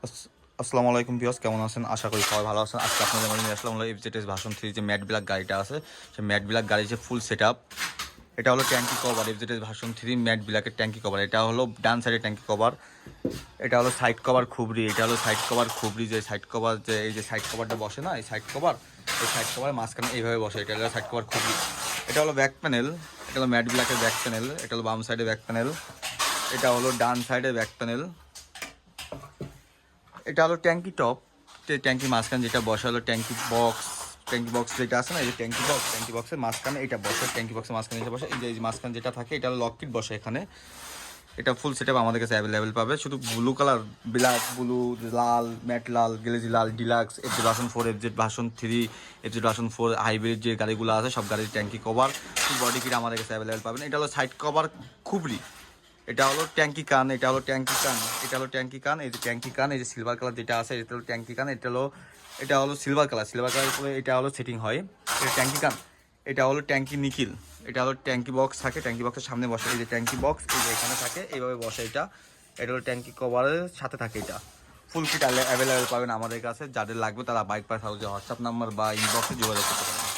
আসসালামু আলাইকুম ভিউয়ার্স, কেমন আছেন? আশা করি সবাই ভালো আছেন। আজকে আপনাদের মাঝে নিয়ে আসলাম হলো এফজেডএস ভার্সন 3 যে ম্যাট ব্ল্যাক গাড়িটা আছে, সেই ম্যাট ব্ল্যাক গাড়ির যে ফুল সেট আপ। এটা হলো ট্যাঙ্কি কভার, এফজেডএস ভার্সন 3 ম্যাট ব্ল্যাকের ট্যাঙ্কি কভার। এটা হলো ডান সাইডের ট্যাঙ্কি কভার, এটা হলো সাইড কভার খুবরি, এটা হলো সাইড কভার খুবরি। যে সাইড কভার, যে এই যে সাইড কভারটা বসে না, এই সাইড কভার, এই সাইড কভার মাঝখানে এইভাবে বসে, এটা হলো সাইড কভার খুবরি। এটা হলো ব্যাক প্যানেল, এটা হলো ম্যাট ব্ল্যাকের ব্যাক প্যানেল, এটা হলো বাম সাইডে ব্যাক প্যানেল, এটা হলো ডান সাইডে ব্যাক প্যানেল। এটা হলো ট্যাঙ্কি টপ, ট্যাঙ্কি মাঝখানে যেটা বসা হলো ট্যাঙ্কি বক্স। ট্যাঙ্কি বক্স যেটা আছে না, এই যে ট্যাঙ্কি বক্স, ট্যাঙ্কি বক্সের মাঝখানে এটা বসে, ট্যাঙ্কি বক্সের মাঝখানে এটা বসে। এই যে মাঝখানে যেটা থাকে এটা হলো লককিট বসে এখানে। এটা ফুল সেটআপ আমাদের কাছে অ্যাভেলেবেল পাবে। শুধু ব্লু কালার, ব্ল্যাক, ব্লু, লাল, ম্যাট লাল, গ্লেজি লাল, deluxe, FZ version 4, FZ version 3, FZ version 4 hybrid যে গাড়িগুলো আছে সব গাড়ির ট্যাঙ্কি কভার, ফুল বডি কিট আমাদের কাছে অ্যাভেলেবেল পাবেন। এটা হলো সাইড কভার খুবলি, এটা হলো ট্যাঙ্কি কান, এটা হলো ট্যাঙ্কি কান, এটা হলো ট্যাঙ্কি কান। এই যে ট্যাঙ্কি কান, এই যে সিলভার কালার যেটা আছে এটা হলো ট্যাঙ্কি কান। এটা হলো সিলভার কালার, সিলভার কালার করে এটা হলো সেটিং হয়, এটা ট্যাঙ্কি কান। এটা হলো ট্যাঙ্কি নিখিল, এটা হলো ট্যাঙ্কি বক্স থাকে, ট্যাঙ্কি বক্সের সামনে বসে। এই যে ট্যাঙ্কি বক্স, এই যে এখানে থাকে, এইভাবে বসে এটা। এটা হলো ট্যাঙ্কি কভারের সাথে থাকে এটা। ফুল কিট অ্যাভেলেবেল পাবেন আমাদের কাছে। যাদের লাগবে তারা বাইক পাঠাও যে হোয়াটসঅ্যাপ নাম্বার বা ইনবক্সে যোগাযোগ করতে পারেন।